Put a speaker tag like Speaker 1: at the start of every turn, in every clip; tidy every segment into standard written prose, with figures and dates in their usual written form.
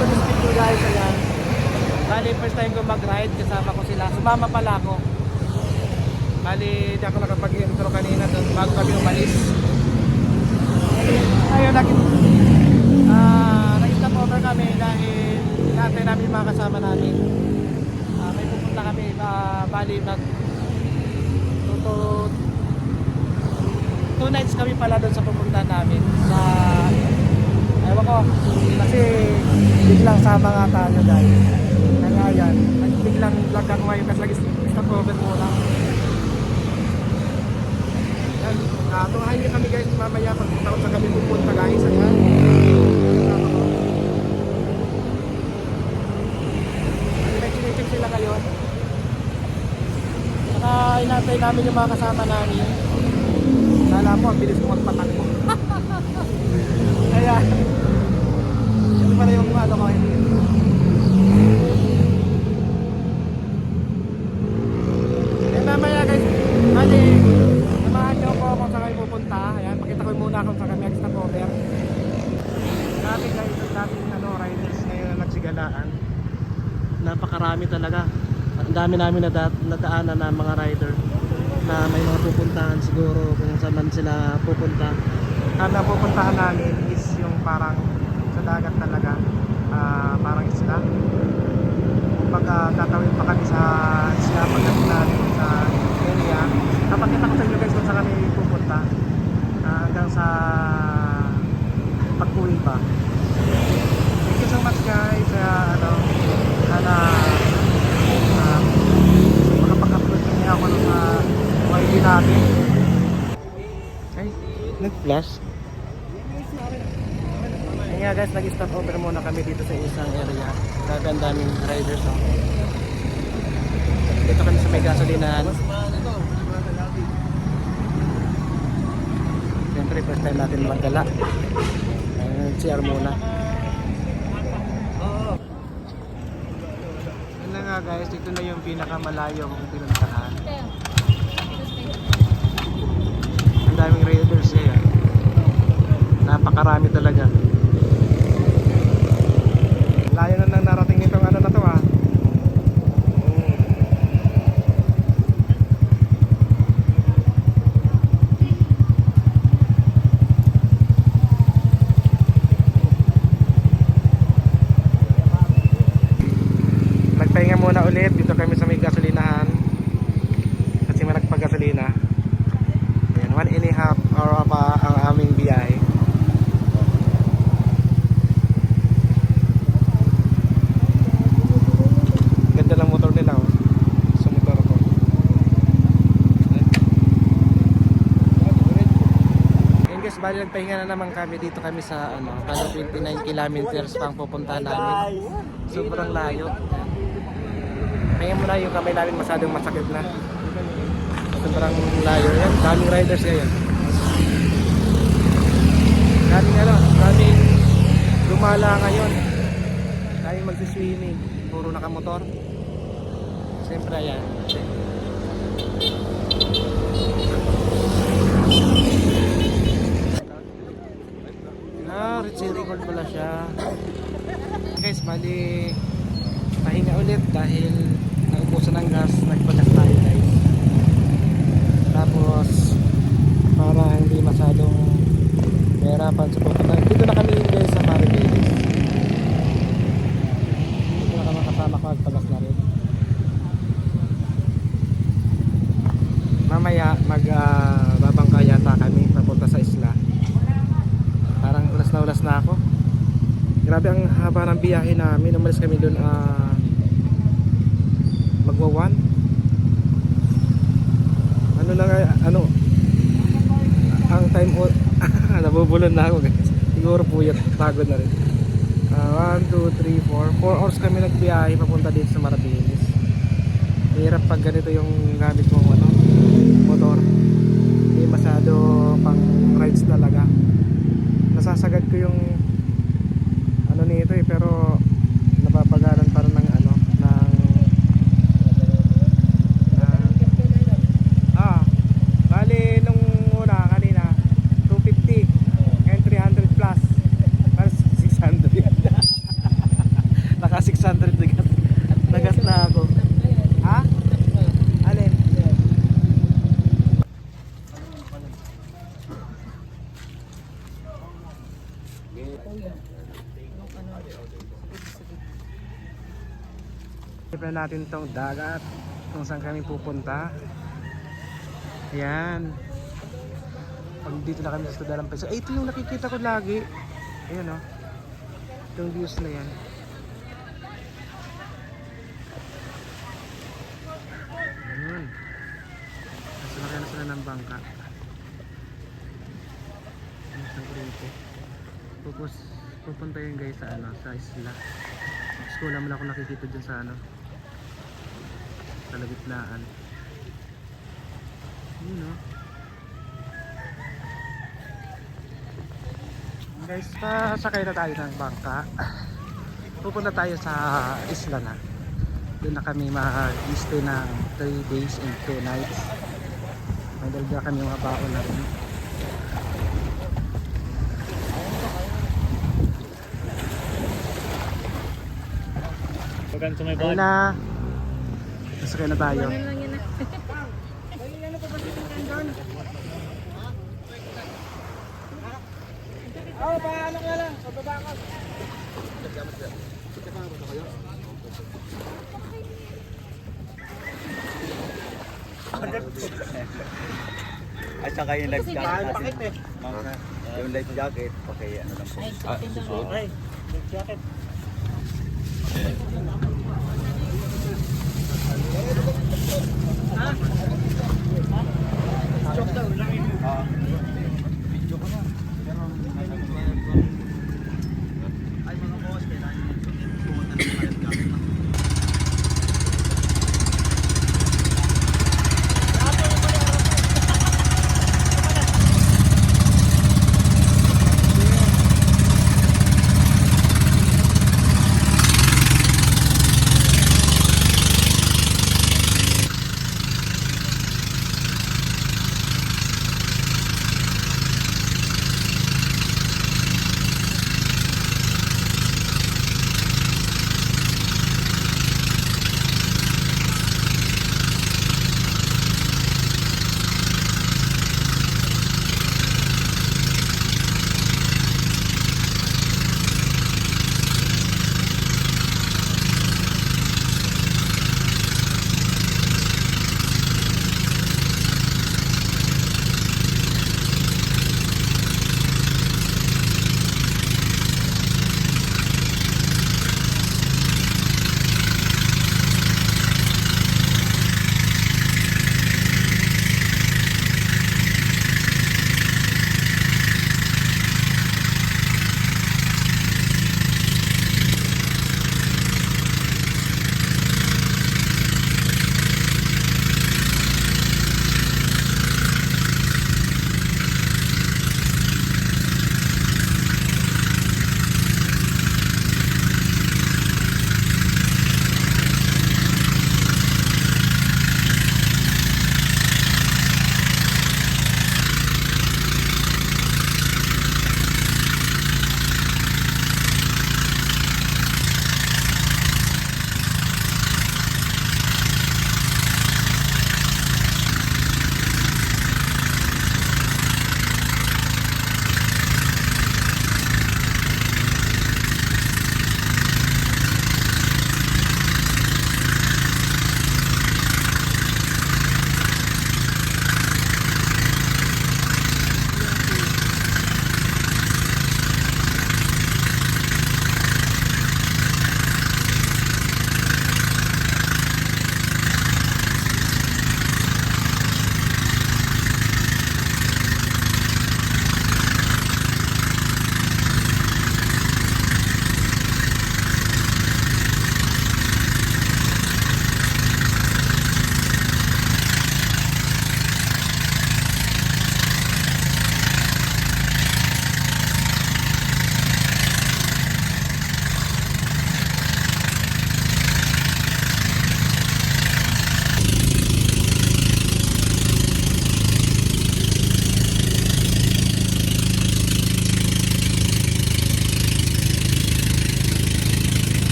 Speaker 1: to the speaker guys, ayan. Bali, first time ko mag-ride, kasama ko sila. Sumama pala ako. Bali, di ako nakapag-intro kanina doon bago kami umalis. Ayun, nag-stop over kami dahil inaantay namin yung mga kasama namin. May pupunta kami, bali, two nights kami pala doon sa pupunta namin. Ewan ko, kasi biglang sama nga tayo guys. Kaya yan, biglang vlog ako ngayon kasi stop over muna. Yan, tungahan niyo kami guys mamaya pag sa kami pupunta guys. Ayan. May chinecheck sila ngayon. Saka inantay namin yung mga kasama namin. Kala mo, ang bilis ko magpatakbo. Ayan. Ito pala yung ano ko. Mamaya guys, bali, samahan nyo ko kung saan kayo pupunta. Ayan, pakita ko muna kung saan kami stop over. Dami guys, daming riders ngayon na nagsigalaan. Napakarami talaga. Ang dami namin nadaanan na mga rider na may mga pupuntahan siguro kung saan man sila pupunta. Ang napupuntahan namin is yung parang sa dagat talaga, parang isla. Pag tatawid pa kami sa isla pagdating namin sa area, napakita ko sa inyo guys kung saan kami pupunta, hanggang sa pag-uwi pa. Thank you so much guys. Sana makapag-upload kami ako ng YB natin. Ay, nag-flash. Kaya guys, nag-stop over muna kami dito sa isang area. Grabe ang daming riders. Dito kami sa may gasolinahan. Siyempre, first time natin magdala. CR muna. Yun na nga guys, dito na yung pinakamalayo kung pinuntahan. Ang daming riders eh. Napakarami talaga. Layo na nang narating nitong ano na to ha. Nagpahinga muna ulit dito kami sa may gasolinahan kasi may nagpagasolina. Ayan, 1.5 hour pa ang aming biyahe. Bali, nagpahinga na naman kami dito kami sa bali 29 kilometers pang pupuntahan namin. Sobrang layo. Pahinga muna yung kamay namin, masyadong masakit na. Sobrang layo yan. Daming riders ngayon. Daming lumala ngayon. Daming magsiswimming. Puro nakamotor. Siyempre ayan. Record pala siya. Guys, bali pahinga ulit dahil naubusan ng gas, nagpagas tayo guys. Tapos para hindi masyadong mahirapan sa pupunta. Dito na kami guys sa Maribelis. Dito na kami kasama ko, nagpagas na rin. Mamaya babangka yata kami papunta sa isla. Parang ulas na ako. Grabe ang haba ng biyahe namin. Umalis kami doon magwa-1. Ang time nabubulon na ako guys. Siguro puyat, pagod na rin. 1, 2, 3, 4 hours kami nagbiyahe papunta dito sa Maribelis. Hirap pag ganito yung gamit mong motor. Hindi masyado pang rides talaga. Nasasagad ko yung nito pero napapagalan pa rin ng bali nung una kanina 250 and 300 plus para 600. 600 nagas na ako. Ha? Alin? Tignan natin tong dagat kung saan kami pupunta. Ayan. Pag dito na kami sa Dalampay. So, ito yung nakikita ko lagi. Ayan o. Yung views na yan. Ayan. Nasunod na sila ng bangka. Ayan sa grupo. Tapos pupunta yun guys sa ano, sa isla. Tapos wala mo lang ako nakikita dyan sa ano, sa labitlaan. Yun o. Guys, pasakay na tayo ng bangka. Pupunta tayo sa isla na. Doon na kami mag-stay ng 3 days and 2 nights. May dalga kami mga baon na rin. Ayun na. Pasakay na tayo. Oh, paano ka lang? Pababa ka.
Speaker 2: At saka yung life jacket natin. Yung life jacket, okay, ano lang po. Susunod.
Speaker 1: Ay, life jacket.
Speaker 2: Video ko na. Ay mga boss, kailangan nyo pumunta ng life jacket.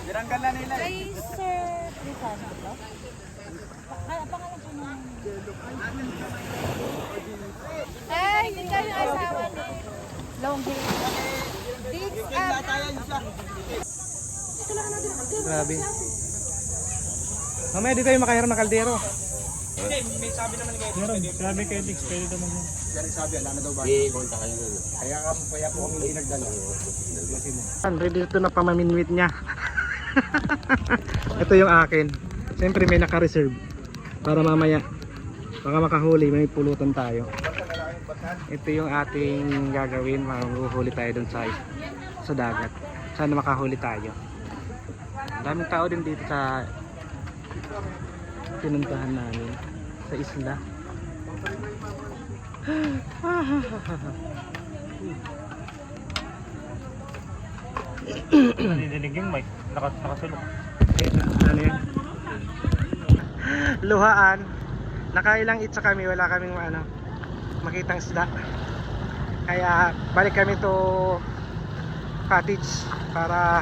Speaker 2: Diranggal na nila.
Speaker 3: Kay Sir Rizano to? Ay, pangalan po naman. Ay, hindi kayo asawa ni Long Hill. Diggs
Speaker 1: Grabe. Mamaya dito yung makahirap na kaldero.
Speaker 4: Meron, grabe kayo Dix, pwede naman yun.
Speaker 1: Ready ito na pamaminwit niya. Ito yung akin. Siyempre may naka-reserve. Para mamaya, baka makahuli, may pulutan tayo. Ito yung ating gagawin. Mahuhuli tayo dun sa dagat. Sana makahuli tayo. Daming tao din dito sa pinuntahan namin. Sa isla.
Speaker 4: Nanidinig yung mic, nakasulok.
Speaker 1: Ano yan? Luhaan. Nakailang itsa kami, wala kaming makitang isda. Kaya balik kami to cottage para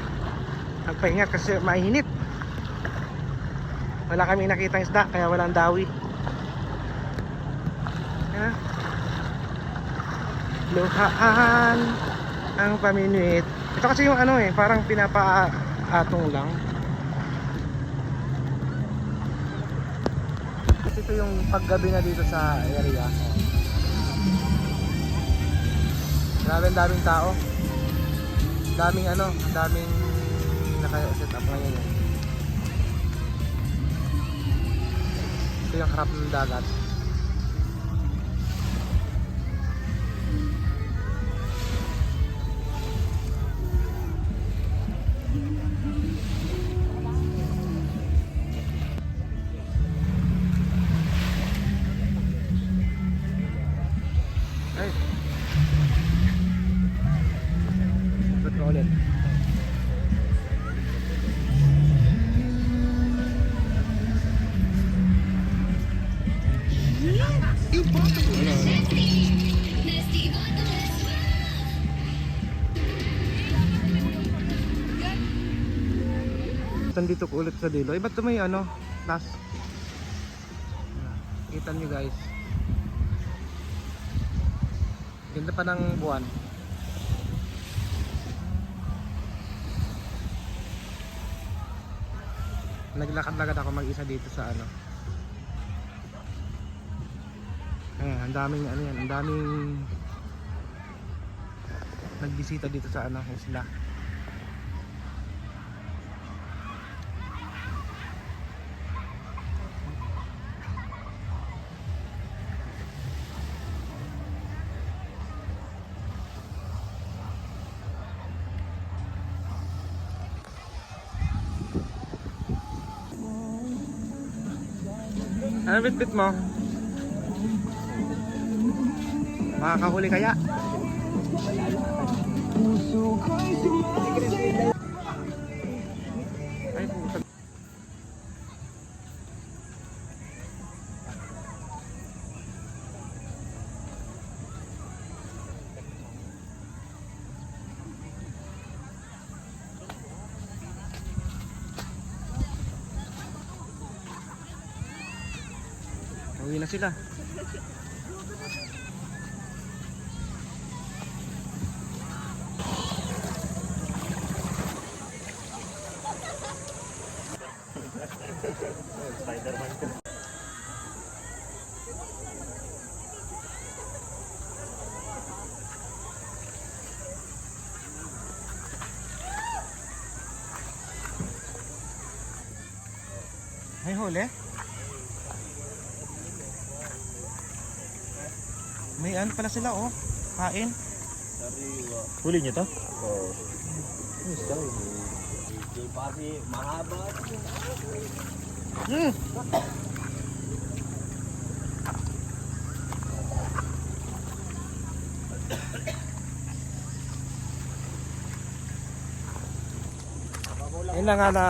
Speaker 1: magpahinga kasi mainit. Wala kaming nakitang isda kaya walang dawi. Yan. Luhaan ang paminuit. Ito kasi yung parang pinapaatong lang. Ito yung paggabi na dito sa area. Grabe, ang daming tao. Daming daming naka-set up ngayon. Ito yung harap ng dagat. Ay. Ikot ko ulit. Nandito ko ulit sa Dilo. Ba't ito may plus? Kita nyo guys. Ganda pa ng buwan. Naglakad-lakad ako mag-isa dito sa Ayan, ang daming ang daming nagbisita dito sa isla. Ano bit-bit mo? Makakahuli kaya? Ay, puta. Uwi na sila.
Speaker 4: Spider-Man ko.
Speaker 1: May huli? May pala sila kain.
Speaker 4: Huli niyo to?
Speaker 2: Oo. Hindi pa kasi mahaba.
Speaker 1: Ayun lang nga na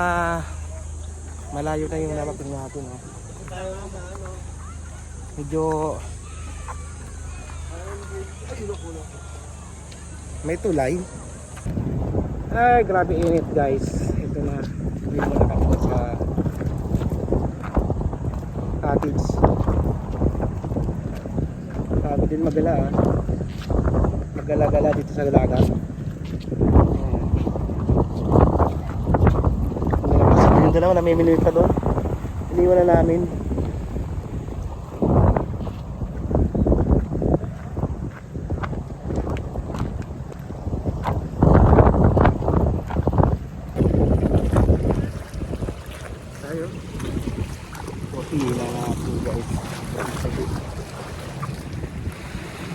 Speaker 1: malayo na yung narating natin. Medyo may tulay. Ay, grabe init guys. Ito na. Uwi muna kami sa cottage. Sabi din magala ah. Magala-gala dito sa dagat. Yung dalawa na may minuit pa doon. Iniwan na namin. Tayo. Puti na natin guys.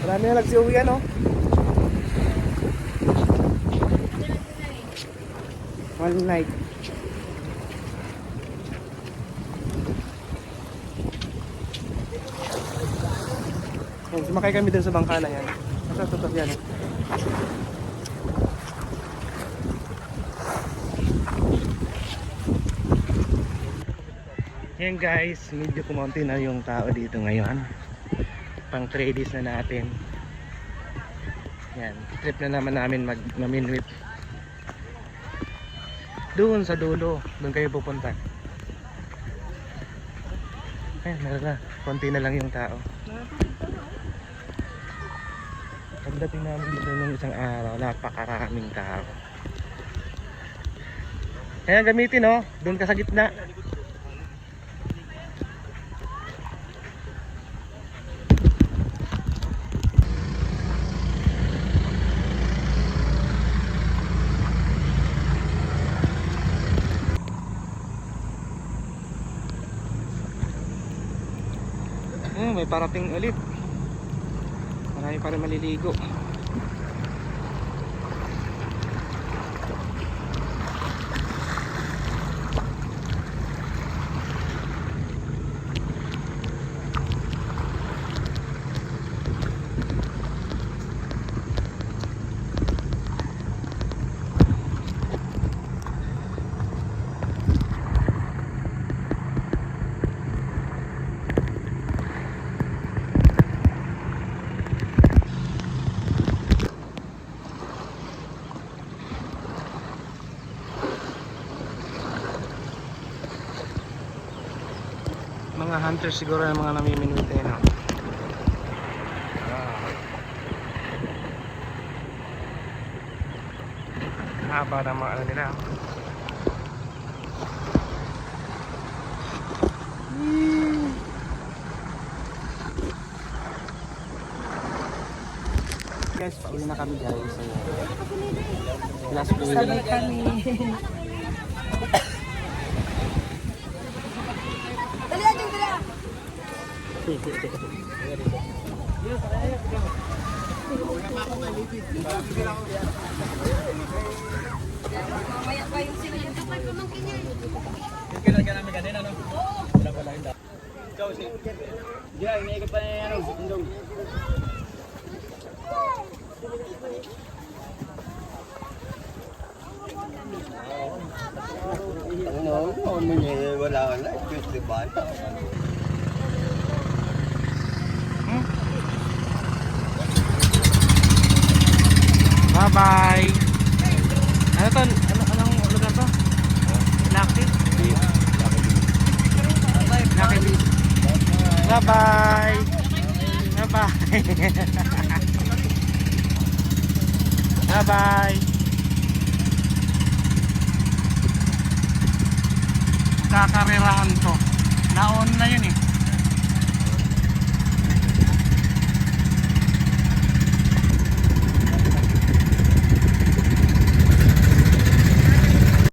Speaker 1: Marami na nagsiuwi ano. One night. Yan, sumakay kami dun sa bangka na yan. Nasa tutok yan. Yan guys, medyo kumonti na yung tao dito ngayon. Pang 3 days na natin. Yan, trip na naman namin mag-Minuit. Doon sa dulo, doon kayo pupunta. Eh, meron na. Konti na lang yung tao. Pagdating namin dito nung isang araw, napakaraming tao. Kaya gamitin oh, doon ka sa gitna. May parating ulit. Marami pa rin maliligo. Mga hunters siguro yung mga namiminuti no? Haba na mga ano nila. Guys, pauwi na kami guys. Last uwi na kami.
Speaker 3: Mamaya pa yung sila yung kapag pamangkin niya.
Speaker 2: Kailan ka namin kanina, no? Wala pala yung dami. Ikaw si... Diyan, iniikot pa niya yan, Indong. Wala ka na, ito yung bata.
Speaker 1: Bye-bye. Ano to? Anong lugar to? Lucky? Lucky Beach. Bye-bye. Bye-bye. Bye-bye. Kakarerahan to. Naon na yun eh.